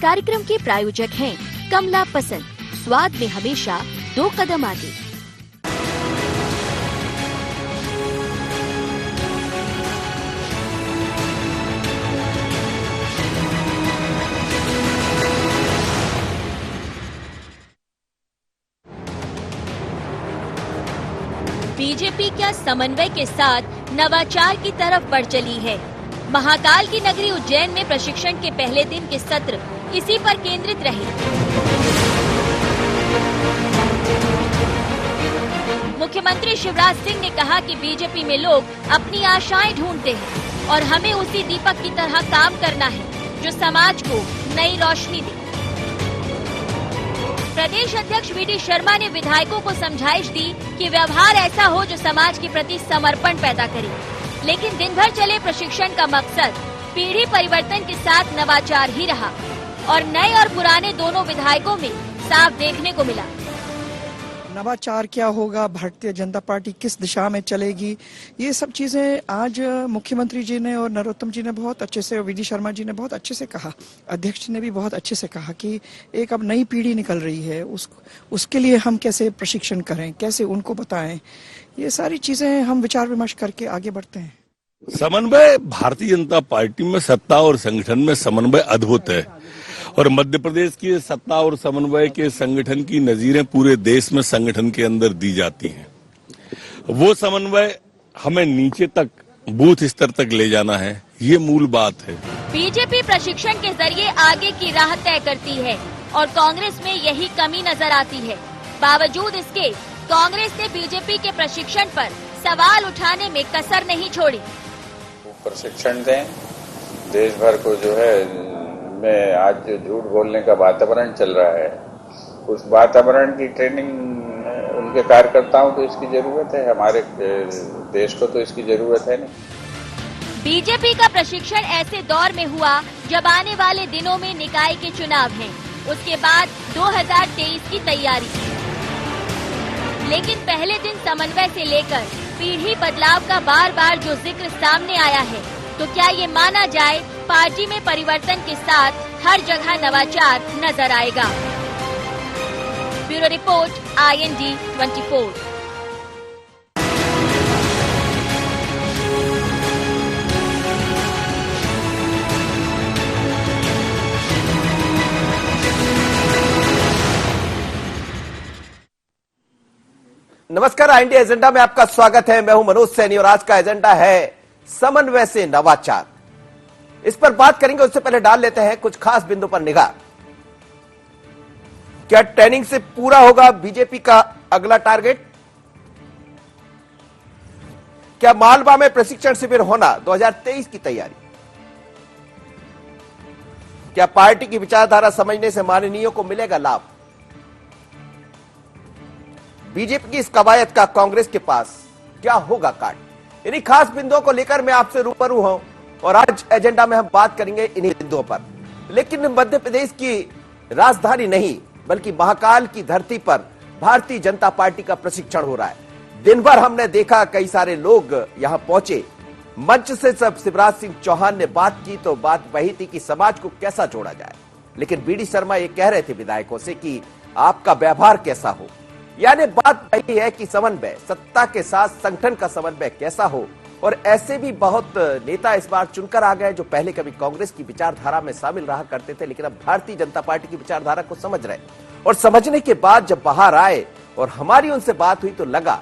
कार्यक्रम के प्रायोजक हैं कमला पसंद, स्वाद में हमेशा 2 कदम आगे। बीजेपी क्या समन्वय के साथ नवाचार की तरफ बढ़ चली है। महाकाल की नगरी उज्जैन में प्रशिक्षण के पहले दिन के सत्र इसी पर केंद्रित रहे। मुख्यमंत्री शिवराज सिंह ने कहा कि बीजेपी में लोग अपनी आशाएं ढूंढते हैं और हमें उसी दीपक की तरह काम करना है जो समाज को नई रोशनी दे। प्रदेश अध्यक्ष वीडी शर्मा ने विधायकों को समझाइश दी कि व्यवहार ऐसा हो जो समाज के प्रति समर्पण पैदा करे। लेकिन दिन भर चले प्रशिक्षण का मकसद पीढ़ी परिवर्तन के साथ नवाचार ही रहा और नए और पुराने दोनों विधायकों में साफ देखने को मिला। नवाचार क्या होगा, भारतीय जनता पार्टी किस दिशा में चलेगी, ये सब चीजें आज मुख्यमंत्री जी ने और नरोत्तम जी ने बहुत अच्छे से, वीडी शर्मा जी ने बहुत अच्छे से कहा, अध्यक्ष ने भी बहुत अच्छे से कहा कि एक अब नई पीढ़ी निकल रही है, उसके लिए हम कैसे प्रशिक्षण करें, कैसे उनको बताएं, ये सारी चीजें हम विचार विमर्श करके आगे बढ़ते हैं। समन्वय भारतीय जनता पार्टी में सत्ता और संगठन में समन्वय अद्भुत है और मध्य प्रदेश की सत्ता और समन्वय के संगठन की नजीरें पूरे देश में संगठन के अंदर दी जाती हैं। वो समन्वय हमें नीचे तक, बूथ स्तर तक ले जाना है, ये मूल बात है। बीजेपी प्रशिक्षण के जरिए आगे की राह तय करती है और कांग्रेस में यही कमी नजर आती है। बावजूद इसके कांग्रेस ने बीजेपी के प्रशिक्षण पर सवाल उठाने में कसर नहीं छोड़ी। प्रशिक्षण दें, देश भर को जो है में आज जो झूठ बोलने का वातावरण चल रहा है, उस वातावरण की ट्रेनिंग उनके कार्यकर्ताओं को इसकी जरूरत है, हमारे देश को तो इसकी जरूरत है नहीं। बीजेपी का प्रशिक्षण ऐसे दौर में हुआ जब आने वाले दिनों में निकाय के चुनाव हैं, उसके बाद 2023 की तैयारी। लेकिन पहले दिन समन्वय से लेकर पीढ़ी बदलाव का बार बार जो जिक्र सामने आया है, तो क्या ये माना जाए पार्टी में परिवर्तन के साथ हर जगह नवाचार नजर आएगा। Bureau report, IND 24। नमस्कार, IND एजेंडा में आपका स्वागत है। मैं हूं मनोज सैनी और आज का एजेंडा है समन्वय से नवाचार। इस पर बात करेंगे, उससे पहले डाल लेते हैं कुछ खास बिंदु पर निगाह। क्या ट्रेनिंग से पूरा होगा बीजेपी का अगला टारगेट? क्या मालवा में प्रशिक्षण शिविर होना 2023 की तैयारी? क्या पार्टी की विचारधारा समझने से माननीयों को मिलेगा लाभ? बीजेपी की इस कवायद का कांग्रेस के पास क्या होगा काट? इन्हीं खास बिंदुओं को लेकर मैं आपसे रूबरू हूं और आज एजेंडा में हम बात करेंगे इन्हीं बिंदुओं पर। लेकिन मध्य प्रदेश की राजधानी नहीं बल्कि महाकाल की धरती पर भारतीय जनता पार्टी का प्रशिक्षण हो रहा है। दिन भर हमने देखा कई सारे लोग यहां पहुंचे। मंच से सब शिवराज सिंह चौहान ने बात की तो बात वही थी कि समाज को कैसा जोड़ा जाए। लेकिन वीडी शर्मा ये कह रहे थे विधायकों से कि आपका व्यवहार कैसा हो, यानी बात वही है कि समन्वय, सत्ता के साथ संगठन का समन्वय कैसा हो। और ऐसे भी बहुत नेता इस बार चुनकर आ गए जो पहले कभी कांग्रेस की विचारधारा में शामिल रहा करते थे, लेकिन अब भारतीय जनता पार्टी की विचारधारा को समझ रहे। और समझने के बाद जब बाहर आए और हमारी उनसे बात हुई तो लगा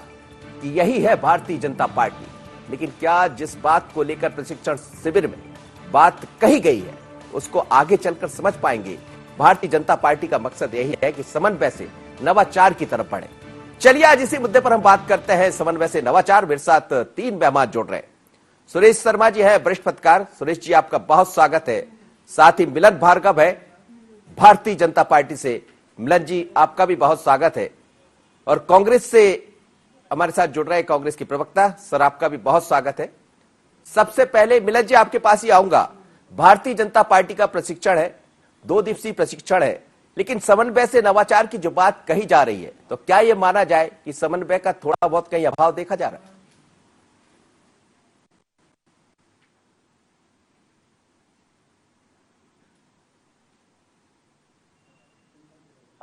कि यही है भारतीय जनता पार्टी। लेकिन क्या जिस बात को लेकर प्रशिक्षण शिविर में बात कही गई है उसको आगे चलकर समझ पाएंगे? भारतीय जनता पार्टी का मकसद यही है कि समन्वय से नवाचार की तरफ बढ़े। चलिए आज इसी मुद्दे पर हम बात करते हैं, समन्वय से नवाचार। मेरे साथ 3 मेहमान जुड़ रहे हैं। सुरेश शर्मा जी है, वरिष्ठ पत्रकार। सुरेश जी, आपका बहुत स्वागत है। साथ ही मिलन भार्गव है, भारतीय जनता पार्टी से। मिलन जी, आपका भी बहुत स्वागत है। और कांग्रेस से हमारे साथ जुड़ रहे कांग्रेस की प्रवक्ता, सर आपका भी बहुत स्वागत है। सबसे पहले मिलन जी आपके पास ही आऊंगा। भारतीय जनता पार्टी का प्रशिक्षण है, 2 दिवसीय प्रशिक्षण है, लेकिन समन्वय से नवाचार की जो बात कही जा रही है, तो क्या यह माना जाए कि समन्वय का थोड़ा बहुत कहीं अभाव देखा जा रहा है?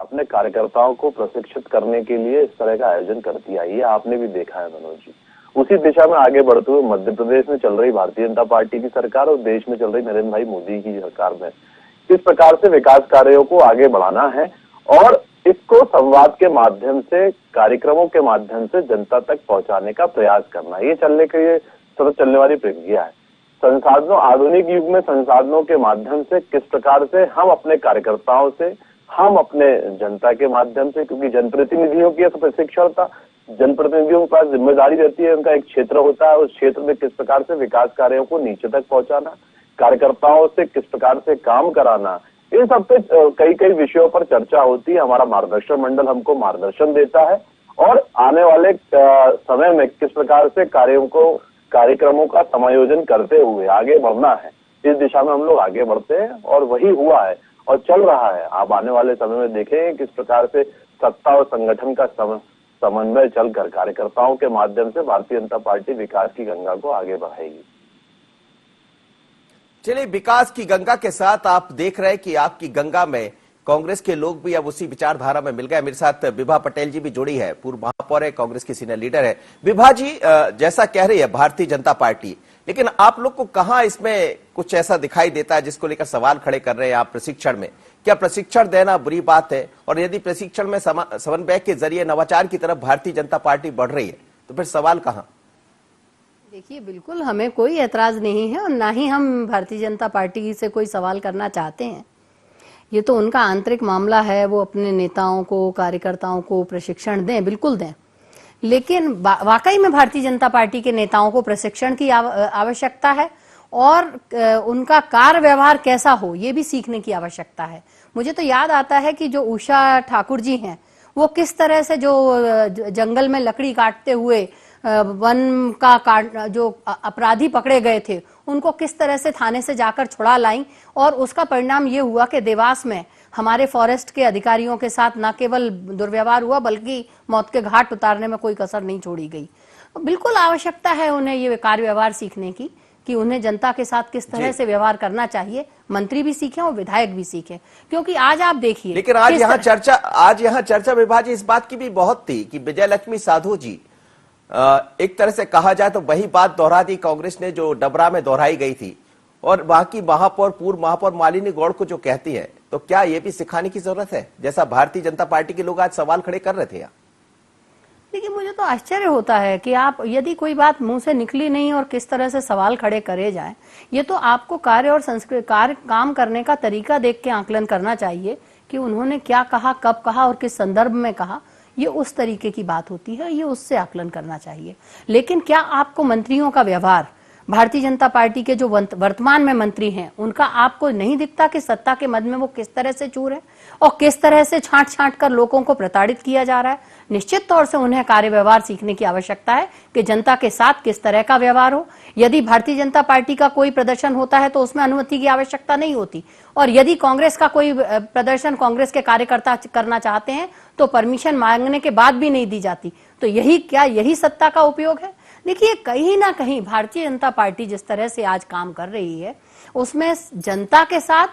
अपने कार्यकर्ताओं को प्रशिक्षित करने के लिए इस तरह का आयोजन करती आई है। आपने भी देखा है मनोज जी। उसी दिशा में आगे बढ़ते हुए मध्य प्रदेश में चल रही भारतीय जनता पार्टी की सरकार और देश में चल रही नरेंद्र भाई मोदी की सरकार में किस प्रकार से विकास कार्यों को आगे बढ़ाना है और इसको संवाद के माध्यम से, कार्यक्रमों के माध्यम से जनता तक पहुंचाने का प्रयास करना, ये चलने के लिए सतत चलने वाली प्रक्रिया है। संसाधनों, आधुनिक युग में संसाधनों के माध्यम से किस प्रकार से हम अपने कार्यकर्ताओं से, हम अपने जनता के माध्यम से, क्योंकि जनप्रतिनिधियों की तो प्रशिक्षण था, जनप्रतिनिधियों के पास जिम्मेदारी रहती है, उनका एक क्षेत्र होता है, उस क्षेत्र में किस प्रकार से विकास कार्यों को नीचे तक पहुंचाना, कार्यकर्ताओं से किस प्रकार से काम कराना, इन सब पे कई कई विषयों पर चर्चा होती है। हमारा मार्गदर्शन मंडल हमको मार्गदर्शन देता है और आने वाले समय में किस प्रकार से कार्यक्रमों का समायोजन करते हुए आगे बढ़ना है, इस दिशा में हम लोग आगे बढ़ते हैं और वही हुआ है और चल रहा है। आप आने वाले समय में देखेंगे किस प्रकार से सत्ता और संगठन का समन्वय चलकर कार्यकर्ताओं के माध्यम से भारतीय जनता पार्टी विकास की गंगा को आगे बढ़ाएगी। चलिए, विकास की गंगा के साथ आप देख रहे हैं कि आपकी गंगा में कांग्रेस के लोग भी अब उसी विचारधारा में मिल गए। मेरे साथ विभा पटेल जी भी जुड़ी है, पूर्व महापौर है, कांग्रेस की सीनियर लीडर है। विभा जी, जैसा कह रही है भारतीय जनता पार्टी, लेकिन आप लोग को कहां इसमें कुछ ऐसा दिखाई देता है जिसको लेकर सवाल खड़े कर रहे हैं आप प्रशिक्षण में? क्या प्रशिक्षण देना बुरी बात है? और यदि प्रशिक्षण में समन्वय के जरिए नवाचार की तरफ भारतीय जनता पार्टी बढ़ रही है तो फिर सवाल कहां? देखिए, बिल्कुल हमें कोई एतराज नहीं है और ना ही हम भारतीय जनता पार्टी से कोई सवाल करना चाहते हैं। ये तो उनका आंतरिक मामला है, वो अपने नेताओं को, कार्यकर्ताओं को प्रशिक्षण दें, बिल्कुल दें। लेकिन वाकई में भारतीय जनता पार्टी के नेताओं को प्रशिक्षण की आवश्यकता है और उनका कार्य व्यवहार कैसा हो ये भी सीखने की आवश्यकता है। मुझे तो याद आता है कि जो उषा ठाकुर जी हैं वो किस तरह से जो जंगल में लकड़ी काटते हुए वन का जो अपराधी पकड़े गए थे उनको किस तरह से थाने से जाकर छुड़ा लाई और उसका परिणाम ये हुआ कि देवास में हमारे फॉरेस्ट के अधिकारियों के साथ न केवल दुर्व्यवहार हुआ बल्कि मौत के घाट उतारने में कोई कसर नहीं छोड़ी गई। बिल्कुल आवश्यकता है उन्हें ये कार्य व्यवहार सीखने की कि उन्हें जनता के साथ किस तरह से व्यवहार करना चाहिए। मंत्री भी सीखें और विधायक भी सीखें, क्योंकि आज आप देखिए, लेकिन आज यहाँ चर्चा विभा जी इस बात की भी बहुत थी कि विजय लक्ष्मी साधु जी एक तरह से कहा जाए तो वही बात दोहरा दी कांग्रेस ने जो डबरा में दोहराई गई थी और वहां की महापौर, पूर्व महापौर मालिनी गौड़ को जो कहती है, तो क्या ये भी सिखाने की जरूरत है जैसा भारतीय जनता पार्टी के लोग आज सवाल खड़े कर रहे थे? देखिए, मुझे तो आश्चर्य होता है कि आप यदि कोई बात मुंह से निकली नहीं और किस तरह से सवाल खड़े करे जाएं, ये तो आपको कार्य और कार्य काम करने का तरीका देख के आकलन करना चाहिए कि उन्होंने क्या कहा, कब कहा और किस संदर्भ में कहा। ये उस तरीके की बात होती है, ये उससे आकलन करना चाहिए। लेकिन क्या आपको मंत्रियों का व्यवहार, भारतीय जनता पार्टी के जो वर्तमान में मंत्री हैं, उनका आपको नहीं दिखता कि सत्ता के मद में वो किस तरह से चूर है और किस तरह से छांट कर लोगों को प्रताड़ित किया जा रहा है? निश्चित तौर से उन्हें कार्य व्यवहार सीखने की आवश्यकता है कि जनता के साथ किस तरह का व्यवहार हो। यदि भारतीय जनता पार्टी का कोई प्रदर्शन होता है तो उसमें अनुमति की आवश्यकता नहीं होती, और यदि कांग्रेस का कोई प्रदर्शन कांग्रेस के कार्यकर्ता करना चाहते हैं तो परमिशन मांगने के बाद भी नहीं दी जाती। तो यही सत्ता का उपयोग है? देखिए, कहीं ना कहीं भारतीय जनता पार्टी जिस तरह से आज काम कर रही है उसमें जनता के साथ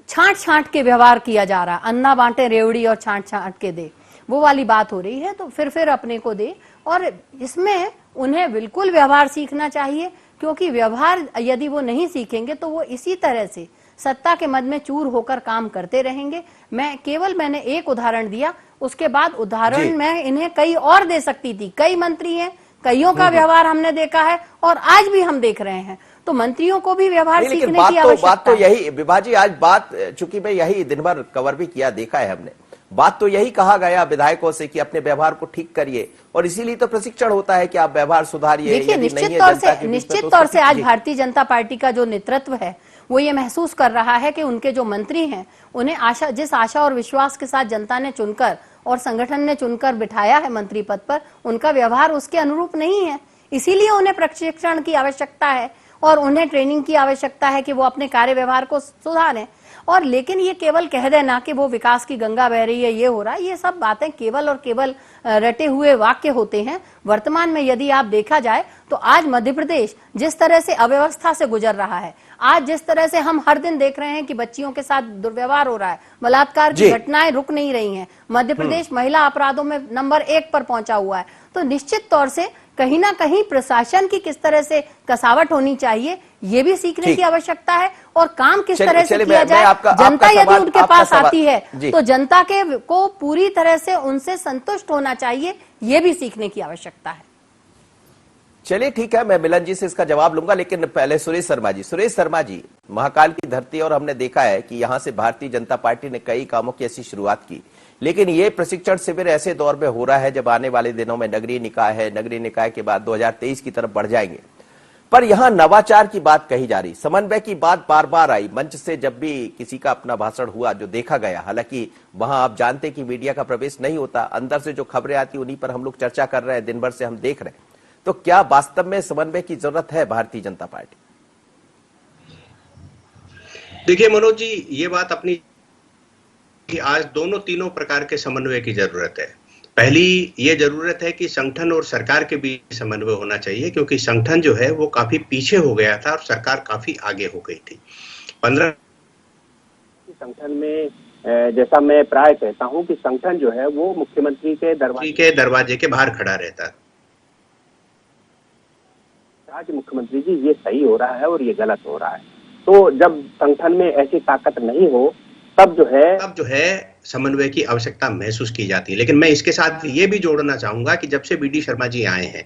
छांट के व्यवहार किया जा रहा है। अन्ना बांटे रेवड़ी और छांट के दे, वो वाली बात हो रही है। तो फिर अपने को दे, और इसमें उन्हें बिल्कुल व्यवहार सीखना चाहिए, क्योंकि व्यवहार यदि वो नहीं सीखेंगे तो वो इसी तरह से सत्ता के मद में चूर होकर काम करते रहेंगे। मैंने एक उदाहरण दिया, उसके बाद उदाहरण मैं इन्हें कई और दे सकती थी। कई मंत्री हैं, कईयों का व्यवहार हमने देखा है और आज भी हम देख रहे हैं। तो मंत्रियों को भी व्यवहार सीखने की आवश्यकता है। बात तो यही विभा जी, आज बात चूंकि मैं यही दिन भर कवर भी किया, देखा है हमने, बात तो यही कहा गया विधायकों से कि अपने व्यवहार को ठीक करिए, और इसीलिए तो प्रशिक्षण होता है कि आप व्यवहार सुधारिए। देखिए, निश्चित तौर से आज भारतीय जनता पार्टी का जो नेतृत्व है वो ये महसूस कर रहा है कि उनके जो मंत्री हैं उन्हें जिस आशा और विश्वास के साथ जनता ने चुनकर और संगठन ने चुनकर बिठाया है मंत्री पद पर, उनका व्यवहार उसके अनुरूप नहीं है। इसीलिए उन्हें प्रशिक्षण की आवश्यकता है और उन्हें ट्रेनिंग की आवश्यकता है कि वो अपने कार्य व्यवहार को सुधारें। और लेकिन ये केवल कह देना कि वो विकास की गंगा बह रही है, ये हो रहा है, ये सब बातें केवल और केवल रटे हुए वाक्य होते हैं। वर्तमान में यदि आप देखा जाए तो आज मध्य प्रदेश जिस तरह से अव्यवस्था से गुजर रहा है, आज जिस तरह से हम हर दिन देख रहे हैं कि बच्चियों के साथ दुर्व्यवहार हो रहा है, बलात्कार की घटनाएं रुक नहीं रही हैं, मध्य प्रदेश महिला अपराधों में नंबर 1 पर पहुंचा हुआ है, तो निश्चित तौर से कहीं ना कहीं प्रशासन की किस तरह से कसावट होनी चाहिए ये भी सीखने की आवश्यकता है, और काम किस तरह से किया जाए। जनता यदि उनके पास आती है तो जनता को पूरी तरह से उनसे संतुष्ट होना चाहिए, ये भी सीखने की आवश्यकता है। चलिए ठीक है, मैं मिलन जी से इसका जवाब लूंगा, लेकिन पहले सुरेश शर्मा जी, महाकाल की धरती, और हमने देखा है कि यहां से भारतीय जनता पार्टी ने कई कामों की ऐसी शुरुआत की, लेकिन ये प्रशिक्षण शिविर ऐसे दौर में हो रहा है जब आने वाले दिनों में नगरीय निकाय है, नगरीय निकाय के बाद 2023 की तरफ बढ़ जाएंगे, पर यहां नवाचार की बात कही जा रही, समन्वय की बात बार बार आई मंच से, जब भी किसी का अपना भाषण हुआ जो देखा गया, हालांकि वहां आप जानते कि मीडिया का प्रवेश नहीं होता, अंदर से जो खबरें आती उन्हीं पर हम लोग चर्चा कर रहे हैं, दिन भर से हम देख रहे हैं, तो क्या वास्तव में समन्वय की जरूरत है भारतीय जनता पार्टी? देखिए मनोज जी, ये बात अपनी कि आज दोनों तीनों प्रकार के समन्वय की जरूरत है। पहली ये जरूरत है कि संगठन और सरकार के बीच समन्वय होना चाहिए, क्योंकि संगठन जो है वो काफी पीछे हो गया था और सरकार काफी आगे हो गई थी। 15 संगठन में जैसा मैं प्राय कहता हूं कि संगठन जो है वो मुख्यमंत्री के दरवाजे के बाहर खड़ा रहता है। आज मुख्यमंत्री जी ये सही हो रहा है और ये गलत हो रहा है, तो जब संगठन में ऐसी ताकत नहीं हो तब जो है समन्वय की आवश्यकता महसूस की जाती है। लेकिन मैं इसके साथ ये भी जोड़ना चाहूंगा कि जब से बीडी शर्मा जी आए हैं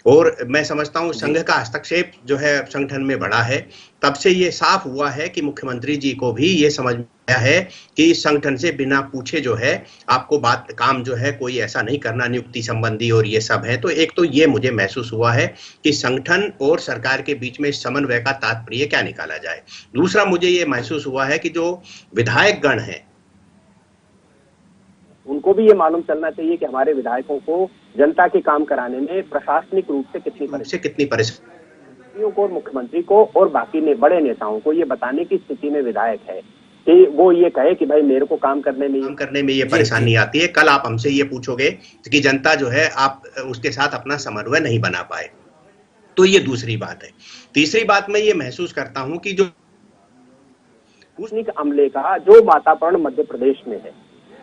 और मैं समझता हूं संघ का हस्तक्षेप जो है संगठन में बढ़ा है, तब से ये साफ हुआ है कि मुख्यमंत्री जी को भी ये समझ में आया है कि इस संगठन से बिना पूछे जो है आपको काम जो है कोई ऐसा नहीं करना, नियुक्ति संबंधी और ये सब है। तो एक तो ये मुझे महसूस हुआ है कि संगठन और सरकार के बीच में समन्वय का तात्पर्य क्या निकाला जाए। दूसरा मुझे ये महसूस हुआ है कि जो विधायक गण है उनको भी ये मालूम चलना चाहिए कि हमारे विधायकों को जनता के काम कराने में प्रशासनिक रूप से कितनी परेशानियों को मुख्यमंत्री को और बाकी बड़े नेताओं को ये बताने की स्थिति में विधायक है कि वो ये कहे कि भाई मेरे को काम करने में ये परेशानी आती है। कल आप हमसे ये पूछोगे कि जनता जो है आप उसके साथ अपना समन्वय नहीं बना पाए, तो ये दूसरी बात है। तीसरी बात मैं ये महसूस करता हूं कि जो अमले का जो वातावरण मध्य प्रदेश में है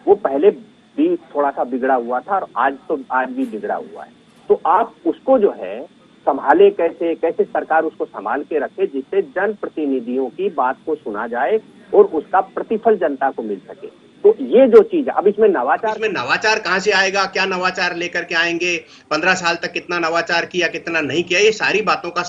वो पहले भी थोड़ा सा बिगड़ा हुआ था और आज भी बिगड़ा हुआ है, तो आप उसको जो है संभाले कैसे सरकार उसको संभाल के रखे जिससे जनप्रतिनिधियों की बात को सुना जाए और उसका प्रतिफल जनता को मिल सके। तो ये जो चीज है, अब इसमें नवाचार कहां से आएगा, क्या नवाचार लेकर के आएंगे, 15 साल तक कितना नवाचार किया कितना नहीं किया, ये सारी बातों का,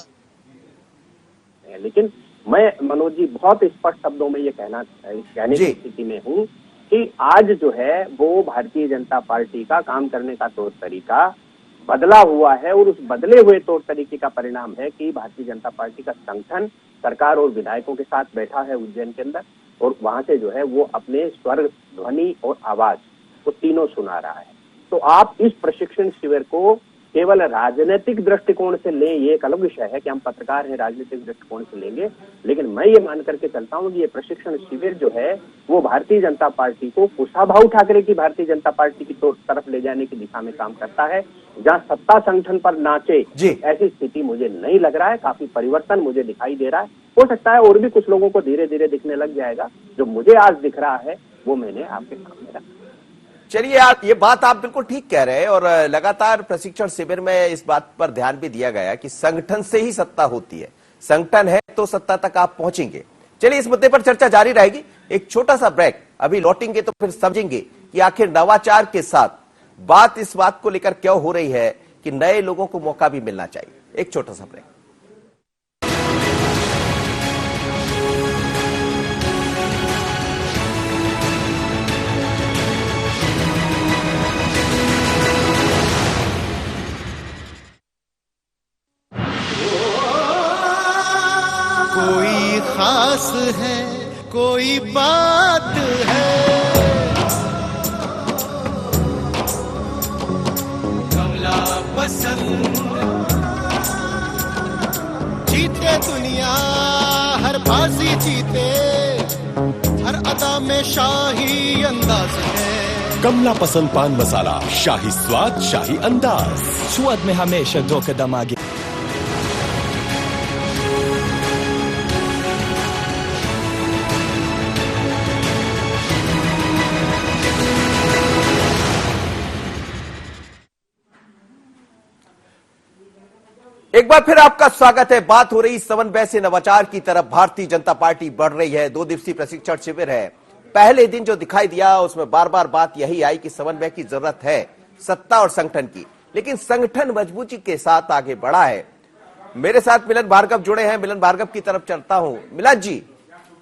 लेकिन मैं मनोज जी बहुत स्पष्ट शब्दों में ये कहने की स्थिति में हूँ कि आज जो है वो भारतीय जनता पार्टी का काम करने का तौर तरीका बदला हुआ है और उस बदले हुए तौर तरीके का परिणाम है कि भारतीय जनता पार्टी का संगठन सरकार और विधायकों के साथ बैठा है उज्जैन के अंदर और वहां से जो है वो अपने स्वर, ध्वनि और आवाज वो तीनों सुना रहा है। तो आप इस प्रशिक्षण शिविर को केवल राजनीतिक दृष्टिकोण से लें, ये एक अलग विषय है कि हम पत्रकार हैं, राजनीतिक दृष्टिकोण से लेंगे, लेकिन मैं ये मान करके चलता हूं कि ये प्रशिक्षण शिविर जो है वो भारतीय जनता पार्टी को कुशाभाऊ ठाकरे की भारतीय जनता पार्टी की तरफ ले जाने की दिशा में काम करता है, जहां सत्ता संगठन पर नाचे ऐसी स्थिति मुझे नहीं लग रहा है। काफी परिवर्तन मुझे दिखाई दे रहा है, हो सकता है और भी कुछ लोगों को धीरे धीरे दिखने लग जाएगा। जो मुझे आज दिख रहा है वो मैंने आपके सामने रखा। चलिए, ये बात आप बिल्कुल ठीक कह रहे हैं और लगातार प्रशिक्षण शिविर में इस बात पर ध्यान भी दिया गया कि संगठन से ही सत्ता होती है, संगठन है तो सत्ता तक आप पहुंचेंगे। चलिए, इस मुद्दे पर चर्चा जारी रहेगी, एक छोटा सा ब्रेक, अभी लौटेंगे तो फिर समझेंगे कि आखिर नवाचार के साथ बात इस बात को लेकर क्यों हो रही है कि नए लोगों को मौका भी मिलना चाहिए। एक छोटा सा ब्रेक। कोई खास है, कोई बात है, कमला पसंद, जीते दुनिया हर बाजी जीते, हर अदा में शाही अंदाज है। कमला पसंद पान मसाला, शाही स्वाद, शाही अंदाज, स्वाद में हमेशा 2 कदम आगे। एक बार फिर आपका स्वागत है। बात हो रही समन्वय से नवाचार की तरफ भारतीय जनता पार्टी बढ़ रही है। 2 दिवसीय प्रशिक्षण शिविर है। पहले दिन जो दिखाई दिया उसमें बार बार बात यही आई कि समन्वय की जरूरत है, सत्ता और संगठन की, लेकिन संगठन मजबूती के साथ आगे बढ़ा है। मेरे साथ मिलन भार्गव जुड़े हैं, मिलन भार्गव की तरफ चलता हूं। मिलन जी,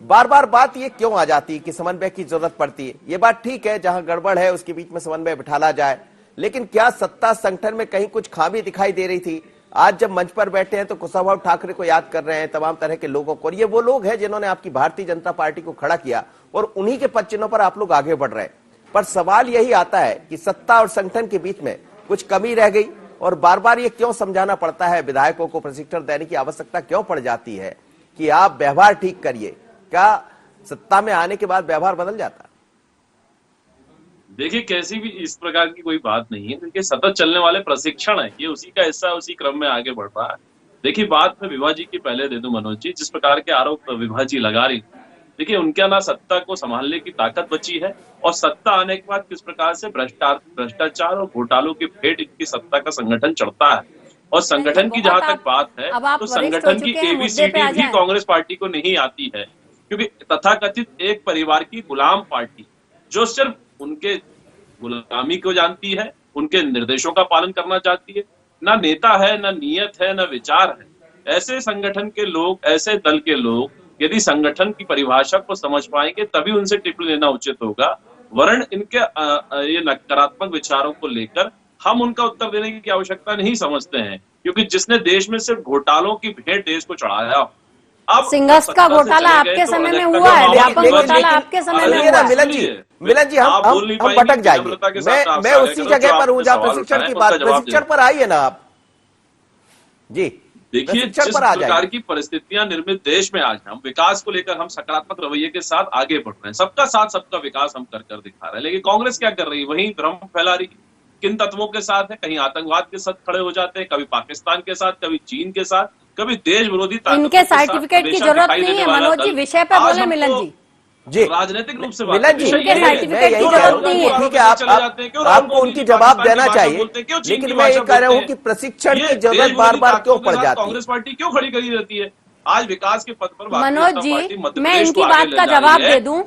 बार बार बात ये क्यों आ जाती है कि समन्वय की जरूरत पड़ती है? ये बात ठीक है, जहां गड़बड़ है उसके बीच में समन्वय बिठाला जाए, लेकिन क्या सत्ता संगठन में कहीं कुछ खामी दिखाई दे रही थी? आज जब मंच पर बैठे हैं तो कुशाभाऊ ठाकरे को याद कर रहे हैं, तमाम तरह के लोगों को, और ये वो लोग हैं जिन्होंने आपकी भारतीय जनता पार्टी को खड़ा किया और उन्हीं के पदचिन्हों पर आप लोग आगे बढ़ रहे हैं। पर सवाल यही आता है कि सत्ता और संगठन के बीच में कुछ कमी रह गई और बार बार ये क्यों समझाना पड़ता है, विधायकों को प्रशिक्षण देने की आवश्यकता क्यों पड़ जाती है कि आप व्यवहार ठीक करिए? क्या सत्ता में आने के बाद व्यवहार बदल जाता? देखिए, कैसी भी इस प्रकार की कोई बात नहीं है, क्योंकि सतत चलने वाले प्रशिक्षण है, ये उसी का हिस्सा, उसी क्रम में आगे बढ़ रहा है। देखिए, बात मैं विभा जी की पहले दे दूं मनोज जी, जिस प्रकार के आरोप विभा जी लगा रही, देखिए उनके ना सत्ता को संभालने की ताकत बची है और सत्ता आने के बाद किस प्रकार से भ्रष्टाचार और घोटालों की भेंट इनकी सत्ता का संगठन चढ़ता है। और संगठन की जहां तक बात है तो संगठन की एबीसीडी भी कांग्रेस पार्टी को नहीं आती है, क्योंकि तथाकथित एक परिवार की गुलाम पार्टी जो सिर्फ उनके गुलामी को जानती है, उनके निर्देशों का पालन करना चाहती है, ना नेता है, ना नियत है, ना विचार है। ऐसे संगठन के लोग, ऐसे दल के लोग यदि संगठन की परिभाषा को समझ पाएंगे तभी उनसे टिप्पणी लेना उचित होगा, वरन इनके ये नकारात्मक विचारों को लेकर हम उनका उत्तर देने की आवश्यकता नहीं समझते हैं, क्योंकि जिसने देश में सिर्फ घोटालों की भेंट देश को चढ़ाया। अब सिंगस्त का घोटाला आपके समय में हुआ है, व्यापक घोटाला आपके समय में हुआ। मिलन जी हम भटक जाएंगे। मैं उसी जगह पर हूं जहां प्रशिक्षण की बात, प्रशिक्षण पर आइए ना आप जी। देखिए, जिस प्रकार की परिस्थितियां निर्मित देश में आज हम विकास को लेकर हम सकारात्मक रवैये के साथ आगे बढ़ रहे हैं, सबका साथ सबका विकास हम कर दिखा रहे हैं, लेकिन कांग्रेस क्या कर रही है? वहीं भ्रम फैला रही। किन तत्वों के साथ है? कहीं आतंकवाद के साथ खड़े हो जाते हैं, कभी पाकिस्तान के साथ, कभी चीन के साथ, कभी देश विरोधी। इनके सर्टिफिकेट की जरूरत नहीं है मनोज जी, विषय पे बोले मिलन जी। राजनीतिक रूप से मिलन जी, सर्टिफिकेट की जरूरत नहीं है, ठीक है, आपको उनकी जवाब देना चाहिए, लेकिन मैं ये कह रहा हूँ कि प्रशिक्षण की जरूरत बार बार क्यों पड़ जाती है? कांग्रेस पार्टी क्यों खड़ी करी रहती है? आज विकास के पथ पर मनोज जी, मैं इनकी बात का जवाब दे दूं,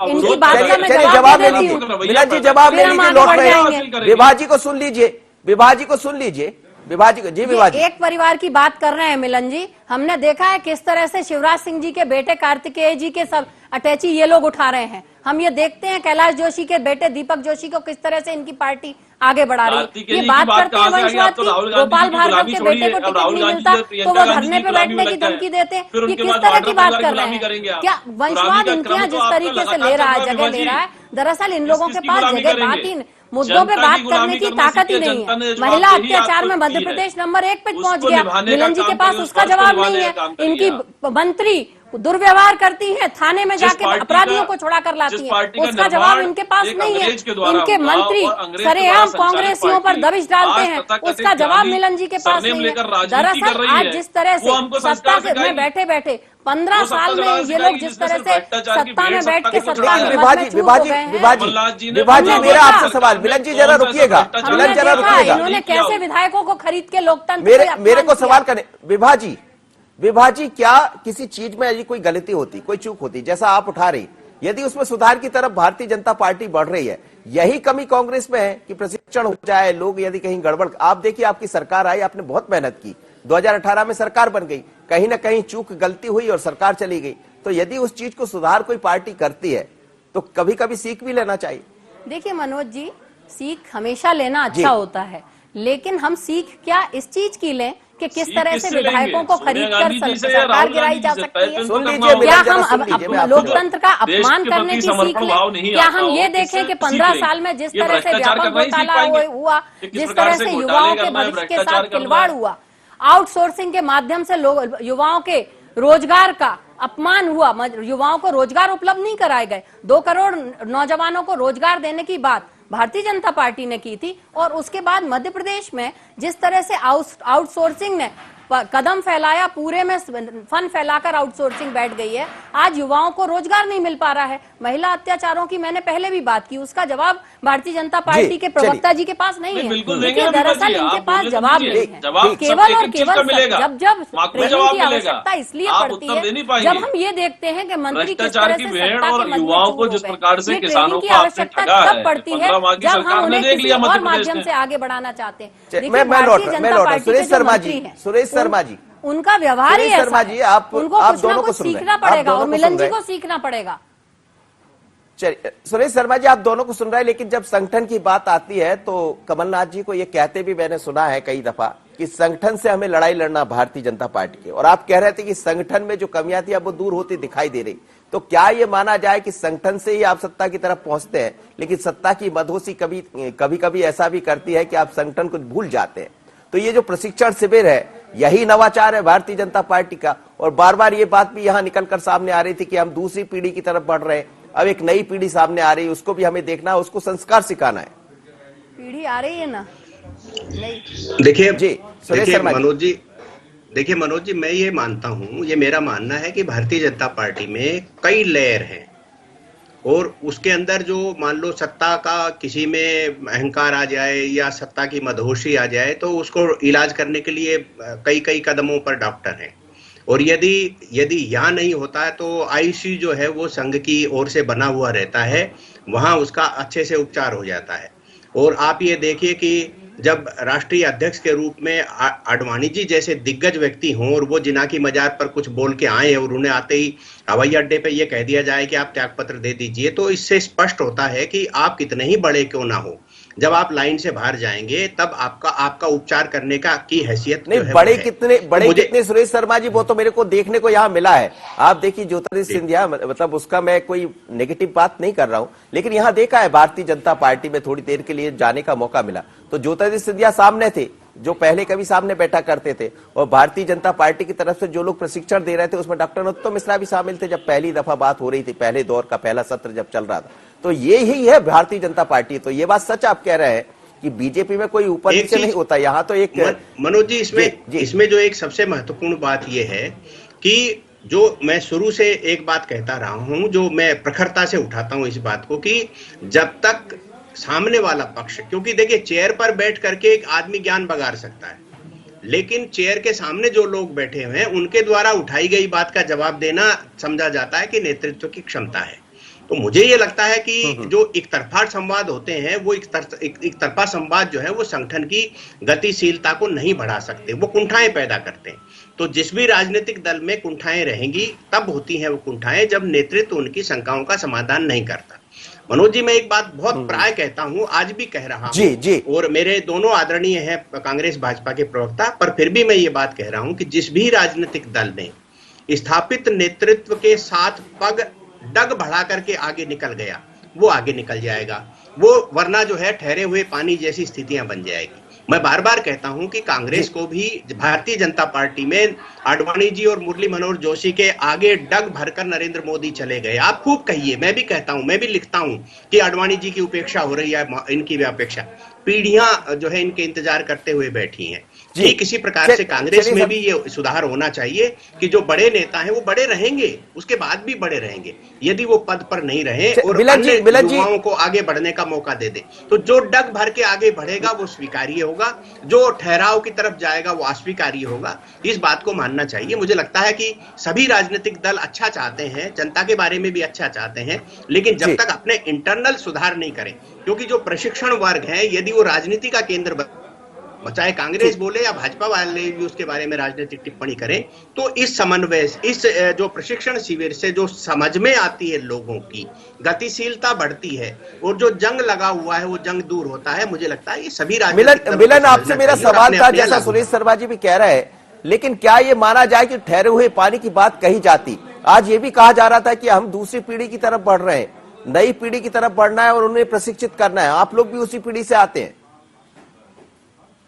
इनकी बात का मैं जवाब दे दूं। मिलन जी जवाब ले लीजिए, लौट रहे हैं। विभा जी को सुन लीजिए, विभा जी को सुन लीजिए। विभा जी जी, विभा जी एक परिवार की बात कर रहे हैं मिलन जी। हमने देखा है किस तरह से शिवराज सिंह जी के बेटे कार्तिकेय जी के सब अटैची ये लोग उठा रहे हैं। हम ये देखते हैं कैलाश जोशी के बेटे दीपक जोशी को किस तरह से इनकी पार्टी आगे बढ़ा रही है। ये बात करते हैं वंशवाद की, गोपाल भार्गव के बेटे को टिकट नहीं मिलता तो वो धरने पे बैठने की धमकी देते हैं। ये किस तरह की बात कर रहे हैं? क्या वंशवाद इनके यहाँ जिस तरीके से ले रहा है, जगह ले रहा है, दरअसल इन लोगों के पास जगह बात ही मुद्दों पे बात करने की ताकत ही नहीं है। महिला अत्याचार में मध्य प्रदेश नंबर 1 पे पहुंच गया, मिलन जी के पास उसका जवाब नहीं है। इनकी मंत्री दुर्व्यवहार करती हैं, थाने में जाके अपराधियों को छोड़ा कर लाती हैं, उसका जवाब इनके पास नहीं है। इनके मंत्री सरेआम कांग्रेसियों पर दबिश डालते हैं, उसका जवाब मिलन जी के पास नहीं है। दरअसल आज जिस तरह से सत्ता में बैठे बैठे 15 साल में ये लोग जिस तरह से सत्ता में बैठ के सत्ता विभाजी, मेरा आपसे सवाल, मिलन जी जरा रुकिएगा, मिलन जरा रुकिएगा। इन्होंने कैसे विधायकों को खरीद के लोकतंत्र मेरे को सवाल करने। विभाजी, क्या किसी चीज में यदि कोई गलती होती, कोई चूक होती, जैसा आप उठा रही, यदि उसमें सुधार की तरफ भारतीय जनता पार्टी बढ़ रही है, यही कमी कांग्रेस में है कि प्रशिक्षण हो जाए, लोग यदि कहीं गड़बड़। आप देखिए, आपकी सरकार आई, आपने बहुत मेहनत की, 2018 में सरकार बन गई, कहीं ना कहीं चूक गलती हुई और सरकार चली गई। तो यदि उस चीज को सुधार कोई पार्टी करती है तो कभी कभी सीख भी लेना चाहिए। देखिए मनोज जी, सीख हमेशा लेना अच्छा होता है, लेकिन हम सीख क्या इस चीज की लें कि किस तरह से विधायकों को खरीद कर सरकार गिराई जा सकती है? क्या हम लोकतंत्र का अपमान करने की सीख लें? क्या हम ये देखें कि 15 साल में जिस तरह से व्यापक घोटाला हुआ, जिस तरह से युवाओं के भविष्य के साथ खिलवाड़ हुआ, आउटसोर्सिंग के माध्यम से लोग युवाओं के रोजगार का अपमान हुआ, युवाओं को रोजगार उपलब्ध नहीं कराए गए, 2 करोड़ नौजवानों को रोजगार देने की बात भारतीय जनता पार्टी ने की थी, और उसके बाद मध्य प्रदेश में जिस तरह से आउटसोर्सिंग ने कदम फैलाया, पूरे में फन फैलाकर आउटसोर्सिंग बैठ गई है। आज युवाओं को रोजगार नहीं मिल पा रहा है। महिला अत्याचारों की मैंने पहले भी बात की, उसका जवाब भारतीय जनता पार्टी के प्रवक्ता जी के पास नहीं है। देखिए, दरअसल इनके पास जवाब नहीं है। केवल और केवल जब ट्रेनिंग की आवश्यकता इसलिए पड़ती है जब हम ये देखते हैं कि मंत्री किस तरह से सत्ता के युवाओं को जिस प्रकार से किसानों को आपने ठगा है, तब पड़ती है जब हम उन्हें किसी और माध्यम से आगे बढ़ाना चाहते हैं। मैं भारतीय जनता पार्टी के जो मंत्री हैं, सुरेश शर्मा जी, उनका व्यवहार ही ऐसा है। उनको कुछ ना कुछ सीखना पड़ेगा और मिलन जी को सीखना पड़ेगा। चलिए, सुरेश शर्मा जी, आप दोनों को सुन रहे हैं, लेकिन जब संगठन की बात आती है तो कमलनाथ जी को ये कहते भी मैंने सुना है कई दफा कि संगठन से हमें लड़ाई लड़ना भारतीय जनता पार्टी के, और आप कह रहे थे कि संगठन में जो कमियां थी अब वो दूर होती दिखाई दे रही। तो क्या ये माना जाए कि संगठन से ही आप सत्ता की तरफ पहुंचते हैं, लेकिन सत्ता की मदहोशी कभी कभी ऐसा भी करती है कि आप संगठन को भूल जाते हैं? तो ये जो प्रशिक्षण शिविर है, यही नवाचार है भारतीय जनता पार्टी का। और बार बार ये बात भी यहाँ निकलकर सामने आ रही थी कि हम दूसरी पीढ़ी की तरफ बढ़ रहे हैं। अब एक नई पीढ़ी सामने आ रही है, उसको भी हमें देखना है, उसको संस्कार सिखाना है। पीढ़ी आ रही है ना? देखिए मनोज जी, मैं ये मानता हूं, ये मेरा मानना है कि भारतीय जनता पार्टी में कई लेयर हैं, और उसके अंदर जो मान लो सत्ता का किसी में अहंकार आ जाए या सत्ता की मदहोशी आ जाए तो उसको इलाज करने के लिए कई कई कदमों पर डॉक्टर हैं। और यदि यहाँ नहीं होता है तो आईसीयू जो है वो संघ की ओर से बना हुआ रहता है, वहां उसका अच्छे से उपचार हो जाता है। और आप ये देखिए कि जब राष्ट्रीय अध्यक्ष के रूप में आडवाणी जी जैसे दिग्गज व्यक्ति हों और वो जिना की मजार पर कुछ बोल के आए और उन्हें आते ही हवाई अड्डे पे ये कह दिया जाए कि आप त्यागपत्र दे दीजिए, तो इससे स्पष्ट होता है कि आप कितने ही बड़े क्यों ना हो, जब आप लाइन से बाहर जाएंगे तब आपका उपचार करने का की हैसियत नहीं। बड़े कितने सुरेश शर्मा जी, वो तो मेरे को देखने को यहाँ मिला है। आप देखिए ज्योतिरादित्य सिंधिया, मतलब उसका मैं कोई नेगेटिव बात नहीं कर रहा हूँ, लेकिन यहाँ देखा है भारतीय जनता पार्टी में थोड़ी देर के लिए जाने का मौका मिला तो ज्योतिरादित्य सिंधिया सामने थे, जो पहले कभी सामने बैठा करते थे। और भारतीय जनता पार्टी की तरफ से जो लोग प्रशिक्षण दे रहे थे उसमें डॉक्टर नरोत्तम मिश्रा भी शामिल थे जब पहली दफा बात हो रही थी, पहले दौर का पहला सत्र जब चल रहा था। तो ये ही है भारतीय जनता पार्टी। तो ये बात सच आप कह रहे हैं कि बीजेपी में कोई ऊपर नीचे नहीं होता। यहाँ तो एक मनोज जी, इसमें जो एक सबसे महत्वपूर्ण बात यह है कि जो मैं शुरू से एक बात कहता रहा हूं, जो मैं प्रखरता से उठाता हूं इस बात को, कि जब तक सामने वाला पक्ष, क्योंकि देखिए चेयर पर बैठ करके एक आदमी ज्ञान बगाड़ सकता है, लेकिन चेयर के सामने जो लोग बैठे हुए हैं उनके द्वारा उठाई गई बात का जवाब देना समझा जाता है कि नेतृत्व की क्षमता है। तो मुझे ये लगता है कि जो एक तरफा संवाद होते हैं, वो एक तरफा संवाद जो है वो संगठन की गतिशीलता को नहीं बढ़ा सकते, वो कुंठाएं पैदा करते हैं। तो जिस भी राजनीतिक दल में कुंठाएं रहेंगी तब होती हैं वो कुंठाएं जब नेतृत्व उनकी शंकाओं का समाधान नहीं करता। मनोज जी, मैं एक बात बहुत प्राय कहता हूं, आज भी कह रहा हूं, और मेरे दोनों आदरणीय हैं कांग्रेस भाजपा के प्रवक्ता, पर फिर भी मैं ये बात कह रहा हूं कि जिस भी राजनीतिक दल ने स्थापित नेतृत्व के साथ पग डग बढ़ा करके आगे निकल गया, वो आगे निकल जाएगा, वो वरना जो है ठहरे हुए पानी जैसी स्थितियां बन जाएगी। मैं बार बार कहता हूं कि कांग्रेस को भी भारतीय जनता पार्टी में आडवाणी जी और मुरली मनोहर जोशी के आगे डग भरकर नरेंद्र मोदी चले गए। आप खूब कहिए, मैं भी कहता हूं, मैं भी लिखता हूं कि आडवाणी जी की उपेक्षा हो रही है, इनकी भी अपेक्षा, पीढ़ियां जो है इनके इंतजार करते हुए बैठी हैं। जी, किसी प्रकार से कांग्रेस में भी ये सुधार होना चाहिए कि जो बड़े नेता हैं वो बड़े रहेंगे, उसके बाद भी बड़े रहेंगे, यदि वो पद पर नहीं रहे और अन्य युवाओं को आगे बढ़ने का मौका दे दे। तो जो डग भर के आगे बढ़ेगा वो स्वीकार्य होगा, जो ठहराव की तरफ जाएगा वो अस्वीकार्य होगा। इस बात को मानना चाहिए। मुझे लगता है कि सभी राजनीतिक दल अच्छा चाहते हैं, जनता के बारे में भी अच्छा चाहते हैं, लेकिन जब तक अपने इंटरनल सुधार नहीं करें, क्योंकि जो प्रशिक्षण वर्ग है यदि वो राजनीति का केंद्र, चाहे कांग्रेस बोले या भाजपा वाले भी उसके बारे में राजनीतिक टिप्पणी करें, तो इस समन्वय, इस जो प्रशिक्षण शिविर से जो समझ में आती है, लोगों की गतिशीलता बढ़ती है और जो जंग लगा हुआ है वो जंग दूर होता है। मुझे लगता है ये सभी मिलन, आपसे मेरा सवाल था, जैसा सुरेश शर्मा जी भी कह रहे हैं, लेकिन क्या ये माना जाए कि ठहरे हुए पानी की बात कही जाती? आज ये भी कहा जा रहा था कि हम दूसरी पीढ़ी की तरफ बढ़ रहे हैं, नई पीढ़ी की तरफ बढ़ना है और उन्हें प्रशिक्षित करना है। आप लोग भी उसी पीढ़ी से आते हैं।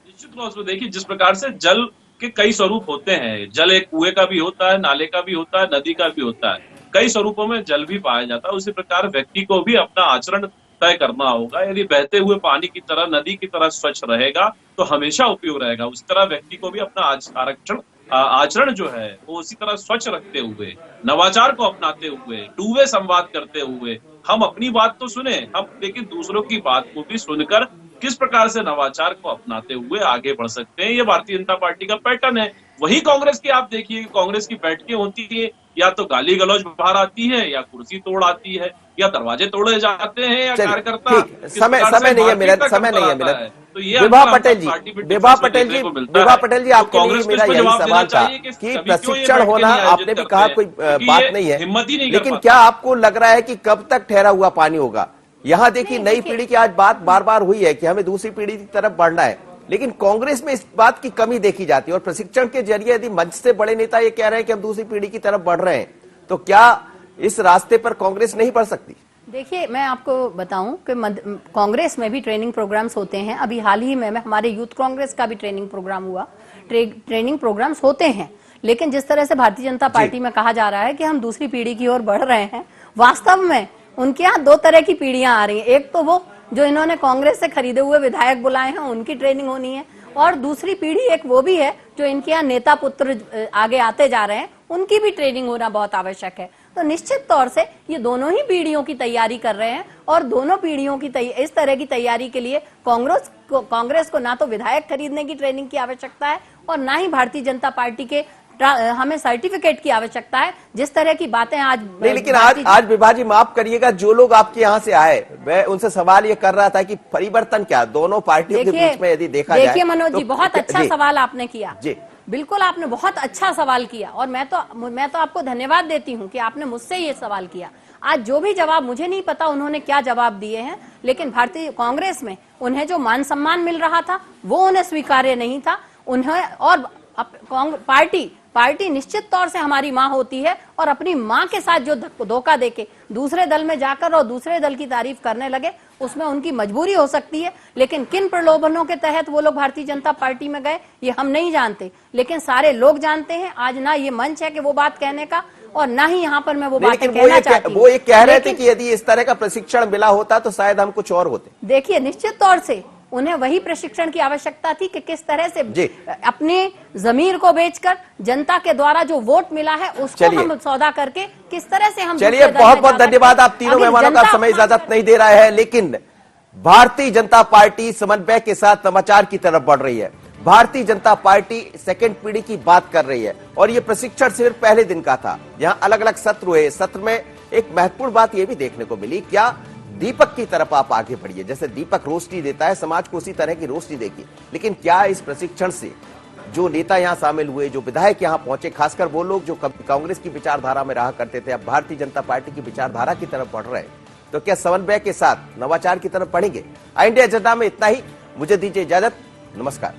निश्चित रूप से देखिए, जिस प्रकार से जल के कई स्वरूप होते हैं, जल एक कुएं का भी होता है, नाले का भी होता है, नदी का भी होता है, कई स्वरूपों में जल भी पाया जाता है। उसी प्रकार व्यक्ति को भी अपना आचरण तय करना होगा। यदि बहते हुए पानी की तरह, नदी की तरह स्वच्छ रहेगा तो हमेशा उपयोग रहेगा। उस तरह व्यक्ति को भी अपना आचरण जो है वो उसी तरह स्वच्छ रखते हुए, नवाचार को अपनाते हुए, टू वे संवाद करते हुए हम अपनी बात तो सुने, हम लेकिन दूसरों की बात को भी सुनकर किस प्रकार से नवाचार को अपनाते हुए आगे बढ़ सकते हैं, ये भारतीय जनता पार्टी का पैटर्न है। वही कांग्रेस की आप देखिए, कांग्रेस की बैठकें होती है, या तो गाली गलौज बाहर आती है, या कुर्सी तोड़ आती है, या दरवाजे तोड़े जाते हैं, या कार्यकर्ता समय नहीं है मिलन। तो ये विभा पटेल जी आपके लिए मेरा यही सवाल था कि प्रशिक्षण होना, आपने भी कहा कोई बात नहीं है, हिम्मत ही नहीं, लेकिन क्या आपको लग रहा है कि कब तक ठहरा हुआ पानी होगा? यहाँ देखिए नई पीढ़ी की आज बात बार बार हुई है कि हमें दूसरी पीढ़ी की तरफ बढ़ना है, लेकिन कांग्रेस में इस बात की कमी देखी जाती है। और प्रशिक्षण के जरिए यदि मंच से बड़े नेता ये कह रहे हैं कि हम दूसरी पीढ़ी की तरफ बढ़ रहे हैं, तो क्या इस रास्ते पर कांग्रेस नहीं बढ़ सकती? देखिए, मैं आपको बताऊं कि कांग्रेस में भी ट्रेनिंग प्रोग्राम्स होते हैं। अभी हाल ही में हमारे यूथ कांग्रेस का भी ट्रेनिंग प्रोग्राम हुआ। ट्रेनिंग प्रोग्राम्स होते हैं, लेकिन जिस तरह से भारतीय जनता पार्टी में कहा जा रहा है कि हम दूसरी पीढ़ी की ओर बढ़ रहे हैं, वास्तव में उनके यहाँ दो तरह की पीढ़ियां आ रही हैं। एक तो वो जो इन्होंने कांग्रेस से खरीदे हुए विधायक बुलाए हैं, उनकी ट्रेनिंग होनी है, और दूसरी पीढ़ी एक वो भी है जो इनके यहाँ नेता पुत्र आगे आते जा रहे हैं, उनकी भी ट्रेनिंग होना बहुत आवश्यक है। तो निश्चित तौर से ये दोनों ही पीढ़ियों की तैयारी कर रहे हैं, और दोनों पीढ़ियों की इस तरह की तैयारी के लिए कांग्रेस को ना तो विधायक खरीदने की ट्रेनिंग की आवश्यकता है, और ना ही भारतीय जनता पार्टी के हमें सर्टिफिकेट की आवश्यकता है। जिस तरह की बातें आज नहीं, लेकिन आज विभा जी माफ करिएगा, जो लोग आपके यहाँ से आए, मैं उनसे सवाल ये कर रहा था कि परिवर्तन क्या दोनों पार्टियों के बीच में यदि देखा जाए। देखिए मनोज जी, बहुत अच्छा सवाल आपने किया जी, बिल्कुल आपने बहुत अच्छा सवाल किया, और मैं तो आपको धन्यवाद देती हूँ कि आपने मुझसे ये सवाल किया। आज जो भी जवाब, मुझे नहीं पता उन्होंने क्या जवाब दिए हैं, लेकिन भारतीय कांग्रेस में उन्हें जो मान सम्मान मिल रहा था वो उन्हें स्वीकार्य नहीं था। उन्हें और पार्टी निश्चित तौर से हमारी माँ होती है, और अपनी माँ के साथ जो धोखा देके दूसरे दल में जाकर और दूसरे दल की तारीफ करने लगे, उसमें उनकी मजबूरी हो सकती है। लेकिन किन प्रलोभनों के तहत वो लोग भारतीय जनता पार्टी में गए ये हम नहीं जानते, लेकिन सारे लोग जानते हैं। आज ना ये मंच है कि वो बात कहने का, और ना ही यहाँ पर मैं वो बातें कहना चाहती हूँ। वो ये कह रहे थे कि यदि इस तरह का प्रशिक्षण मिला होता तो शायद हम कुछ और होते। देखिए, निश्चित तौर से उन्हें वही प्रशिक्षण की आवश्यकता थी कि किस तरह से अपने जमीर को बेचकर जनता के द्वारा जो वोट मिला है उसको हम सौदा करके किस तरह से हम। चलिए, बहुत बहुत धन्यवाद। आप तीनों मेहमानों का समय इजाजत नहीं दे रहा है, लेकिन भारतीय जनता पार्टी समन्वय के साथ नवाचार की तरफ बढ़ रही है। भारतीय जनता पार्टी सेकंड पीढ़ी की बात कर रही है, और ये प्रशिक्षण सिर्फ पहले दिन का था। यहाँ अलग अलग सत्र हुए। सत्र में एक महत्वपूर्ण बात यह भी देखने को मिली, क्या दीपक की तरफ आप आगे बढ़िए। जैसे दीपक रोशनी देता है, समाज को उसी तरह की रोशनी देगी। लेकिन क्या इस प्रशिक्षण से जो नेता यहाँ शामिल हुए, जो विधायक यहाँ पहुंचे, खासकर वो लोग जो कांग्रेस की विचारधारा में रहा करते थे, अब भारतीय जनता पार्टी की विचारधारा की तरफ बढ़ रहे हैं, तो क्या समन्वय के साथ नवाचार की तरफ बढ़ेंगे? इंडिया एजेंडा में इतना ही। मुझे दीजिए इजाजत, नमस्कार।